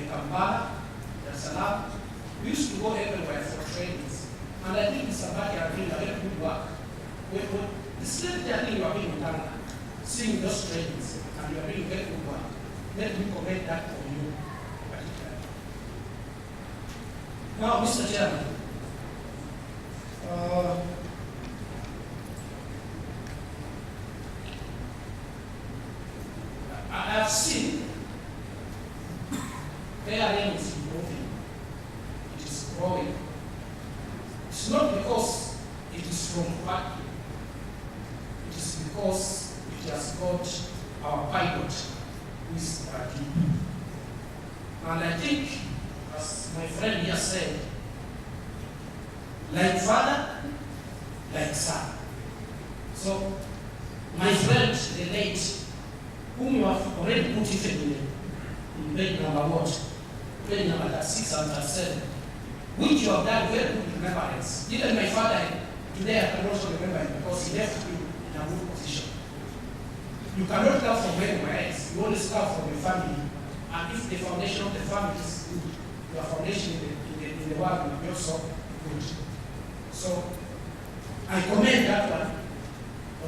Kampala, Dar es Salaam. We used to go everywhere for trainings. And I think Mr. Baki are doing a very good work. The students I think you are being done, seeing those trainings, and you are doing very good work. Let me commend that for you. Now, Mr. Chairman, I have seen ARM is improving. It is growing. It's not because it is from factory. It is because it has got our pilot, who is Athi. And I think, as my friend here said, like father, like son. So, my friend, the late, whom you have already put even in page number what? Page number 6 and 7, which you have done very good remembrance. Even my father, today I can also remember him because he left me in a good position. You cannot come from anywhere else. You always come from your family. And if the foundation of the family is good, your foundation in the world will be also good. So, I commend that one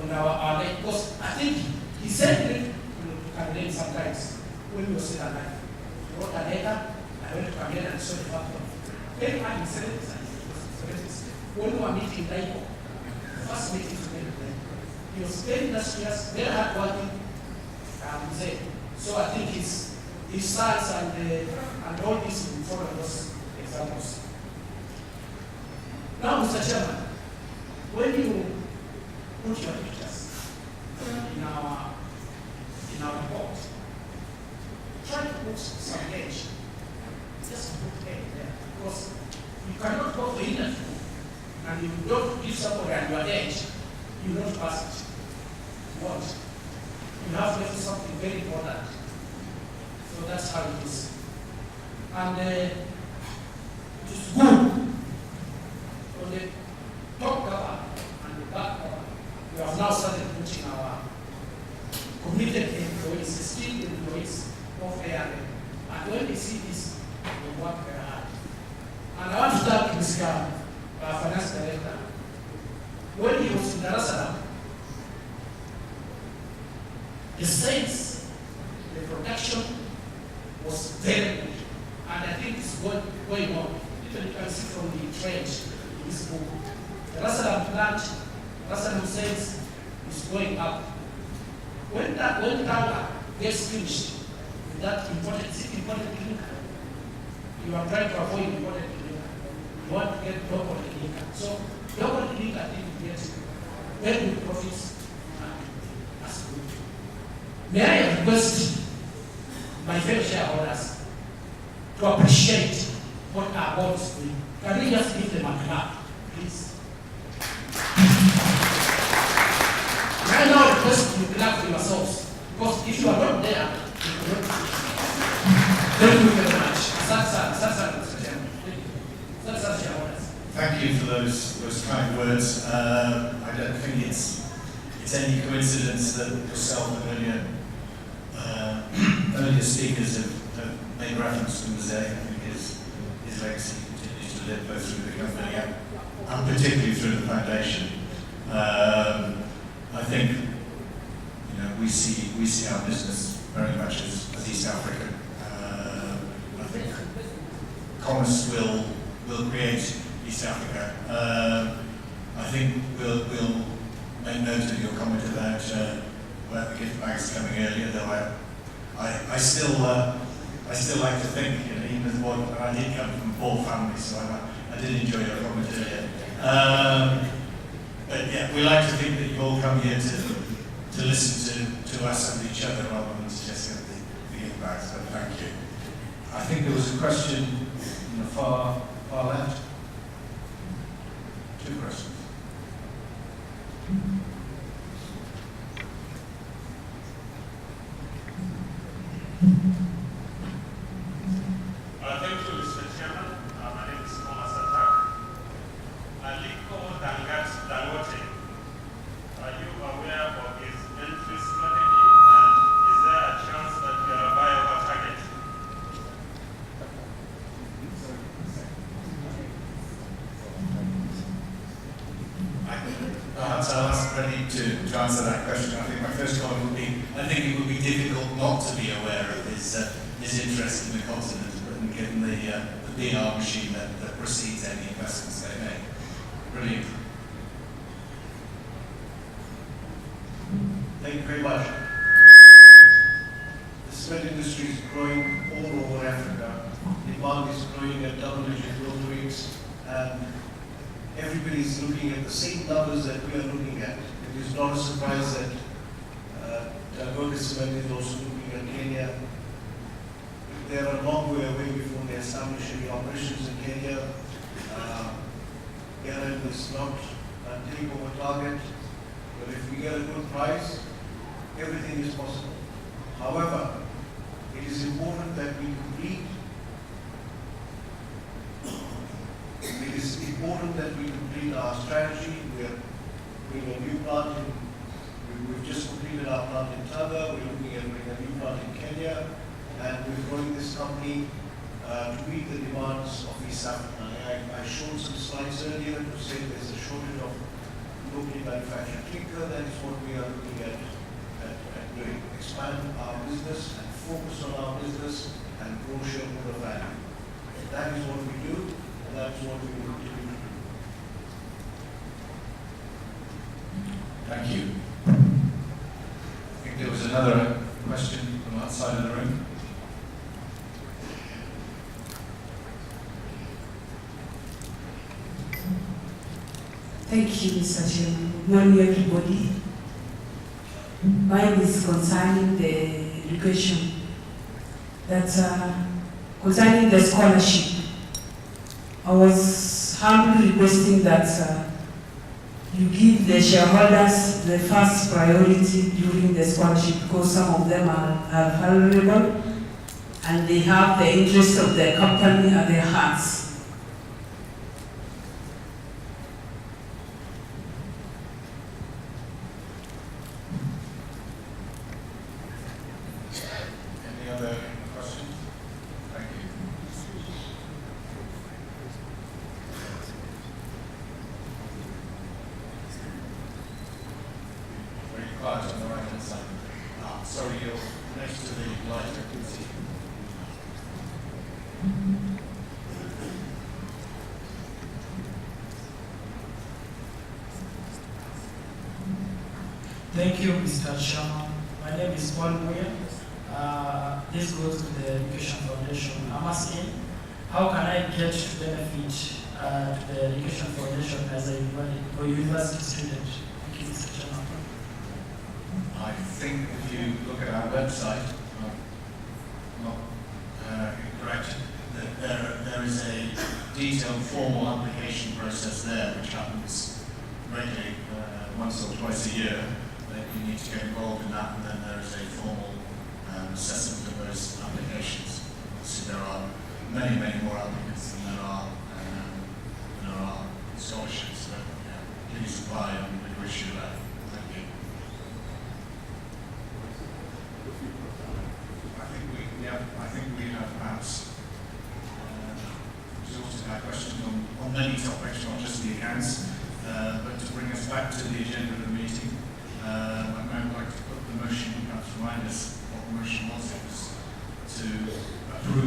on our day, because I think he said it to Cameroon sometimes when we were still alive. He wrote a letter, I went to Cameroon and saw the factory. Very hard in 70s. When we were meeting Daiko, the first meeting together, he was very industrious, very hardworking, so I think his sons and all this will follow those examples. Now, Mr. Chairman, when you put your pictures in our report, try to put some edge. Just put edge there, because you cannot go for interview and you don't give somebody at your edge, you don't pass it. You won't. You have to do something very important. So that's how it is. And it is good on the top cover and the back cover. We have now started putting our committed employees, skilled employees of ARM. And when they see this, they work very hard. And I want to thank Mr. Finance Director. When he was in Dar es Salaam, the sales, the production was very good. And I think it's going on. Even you can see from the trend in this book. The Dar es Salaam plant, Dar es Salaam sales is going up. When Tanga gets finished with that imported clinker, you are trying to avoid imported clinker. You want to get local clinker. So local clinker didn't get very good profits. That's good. May I request my fellow shareholders to appreciate what our board is doing? Can we just give them a clap, please? May I now request you clap for yourselves? Because if you are not there, you cannot. Thank you very much. Thank you for those kind words. I don't think it's any coincidence that yourself and earlier speakers have made reference to Mosaic. I think his legacy continues to live both through the company and particularly through the foundation. I think we see our business very much as East African. I think commerce will create East Africa. I think we'll make note of your comment about the gift bags coming earlier, though I still like to think, even as one, I did come from a poor family, so I did enjoy your comment earlier. But yeah, we like to think that you all come here to listen to us and each other rather than to just get the gift bags, so thank you. I think there was a question in the far left. Two questions. Thank you, Mr. Chairman. My name is Thomas Attack. Aliko Dangote, are you aware of his entry strategy, and is there a chance that you are a viable target? Perhaps I'll ask Freddie to answer that question. I think my first comment would be, I think it would be difficult not to be aware of his interest in the continent, given the PR machine that precedes any investments they make. Brilliant. Thank you very much. The cement industry is growing all over Africa. Demand is growing at double-digit growth rates, and everybody is looking at the same numbers that we are looking at. It is not a surprise that Dangote Cement is also looking at Kenya. They are a long way away before they establish any operations in Kenya. Ghana is not a takeover target, but if we get a good price, everything is possible. However, it is important that we complete. It is important that we complete our strategy. We are bringing a new plant we've just completed our plant in Tanga. We're looking at bringing a new plant in Kenya, and we're growing this company to meet the demands of East Africa. I showed some slides earlier to say there's a shortage of locally manufactured clinker. That is what we are looking at doing. Expand our business and focus on our business and grow shareholder value. That is what we do, and that's what we will continue to do. Thank you. I think there was another question from outside of the room. Thank you, Mr. Chairman. Good morning, everybody. Mine is concerning the education, concerning the scholarship. I was humbly requesting that you give the shareholders the first priority during the scholarship, because some of them are vulnerable and they have the interest of the company at their hearts. Any other questions? Thank you. Very quiet on the right hand side. Sorry, you're next to the light. I can see. Thank you, Mr. Chairman. My name is Paul Muya. This goes to the Education Foundation. I'm asking, how can I get to benefit to the Education Foundation as a university student? Thank you, Mr. Chairman. I think if you look at our website, not incorrect, that there is a detailed formal application process there, which happens regularly, once or twice a year. That you need to get involved in that, and then there is a formal assessment of those applications. So there are many, many more applicants than there are scholarships. So please apply, and we wish you luck. Thank you. I think we have perhaps exhausted our questions on many topics, not just the accounts, but to bring us back to the agenda of the meeting, I'd like to put the motion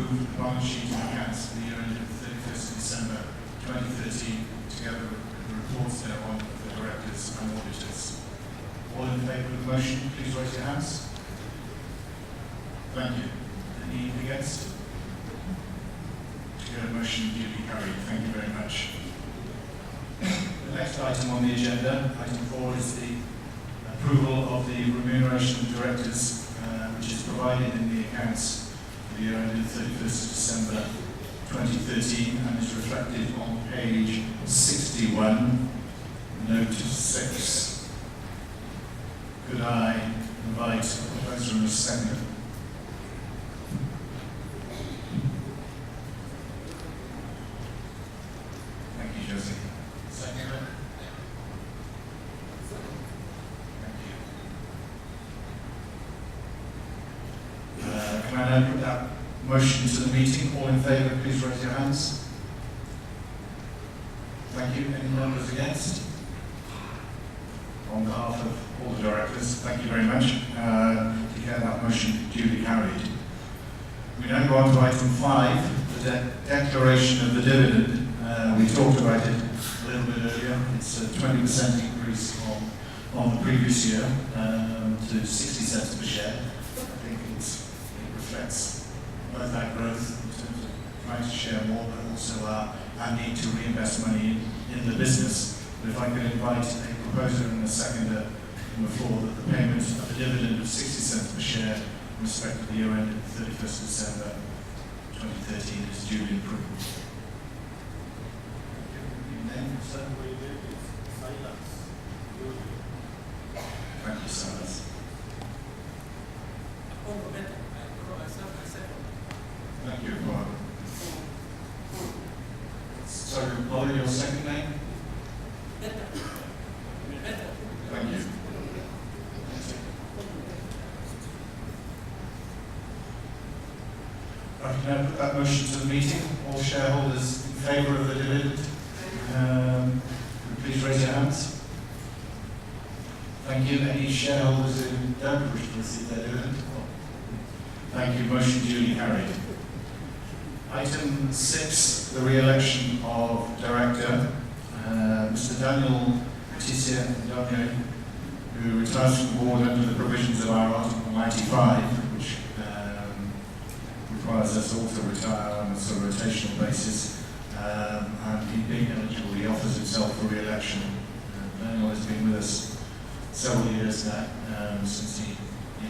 approve the balance sheet and accounts for the year ended 31st of December 2013, together with the reports thereon of the directors and auditors. All in favour of the motion, please raise your hands. Thank you. Any against? Together, motion duly carried. Thank you very much. The next item on the agenda, item 4, is the approval of the remuneration of directors, which is provided in the accounts for the year ended 31st of December 2013 and is reflected on page 61, note 6. Could I invite a proposer and a seconder? Thank you, Josie. Seconder? Can I now put that motion to the meeting? All in favour, please raise your hands. Thank you. Any members against? On behalf of all the directors, thank you very much. Declare that motion duly carried. We now go on to item 5, the declaration of the dividend. We talked about it a little bit earlier. It's a 20% increase on the previous year to 60 cents per share. I think it reflects both our growth in terms of trying to share more, but also our need to reinvest money in the business. But if I could invite a proposer and a seconder on the floor that the payment of a dividend of 60 cents per share in respect of the year ended 31st of December 2013 is duly approved. Thank you, Silas. Thank you, Bob. Sorry, Molly, your second name? Thank you. I can now put that motion to the meeting. All shareholders in favour of the dividend, please raise your hands. Thank you. Any shareholders who don't wish to receive their dividend? Thank you. Motion duly carried. Item 6, the re-election of Director, Mr. Daniel Athi, who retires from the board under the provisions of our Article 95, which requires us all to retire on a sort of rotational basis. And he being eligible, he offers himself for re-election. Daniel has been with us several years now, since he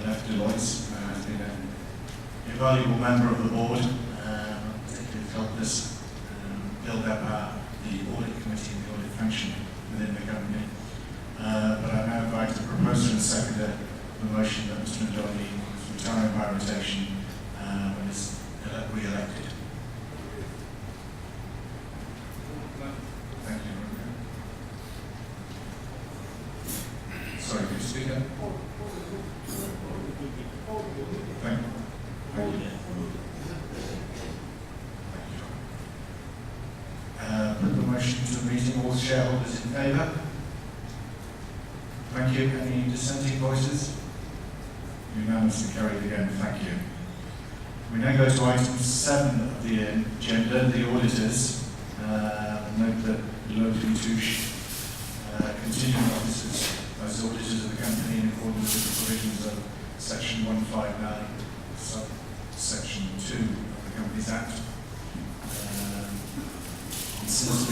left Deloitte. Has been an invaluable member of the board. Particularly helped us build up the audit committee and the audit function within the company. But I now invite the proposer and seconder the motion that Mr. Ndoni is retiring by rotation and is re-elected. Thank you. Sorry, could you speak up? Thank you. Put the motion to the meeting. All shareholders in favour? Thank you. Any dissenting voices? Unanimously carried again. Thank you. We now go to item 7 of the agenda, the auditors. Note that Deloitte & Touche continuing officers as auditors of the company in accordance with the provisions of Section 159, Section 2 of the Companies Act. Since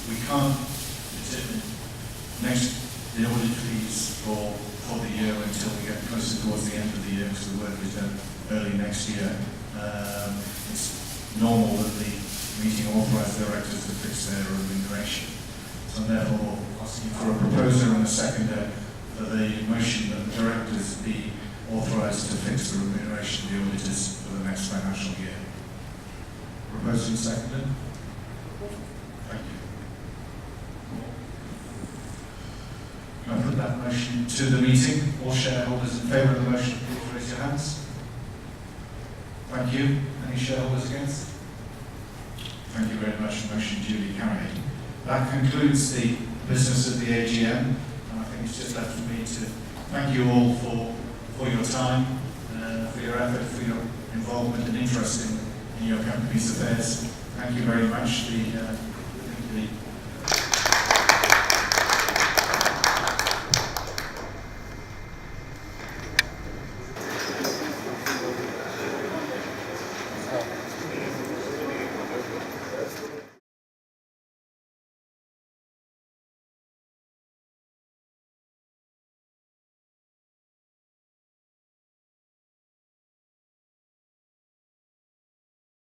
we can't determine the audit fees for the year until we get closer towards the end of the year, because the work is done early next year, it's normal that the meeting authorise directors to fix their remuneration. So therefore, asking for a proposer and a seconder for the motion that the directors be authorised to fix the remuneration of the auditors for the next financial year. Proposer and seconder? Thank you. Can I put that motion to the meeting? All shareholders in favour of the motion, please raise your hands. Thank you. Any shareholders against? Thank you very much. The motion duly carried. That concludes the business of the AGM. And I think it's just left for me to thank you all for your time, for your effort, for your involvement and interest in in your company's affairs. Thank you very much. The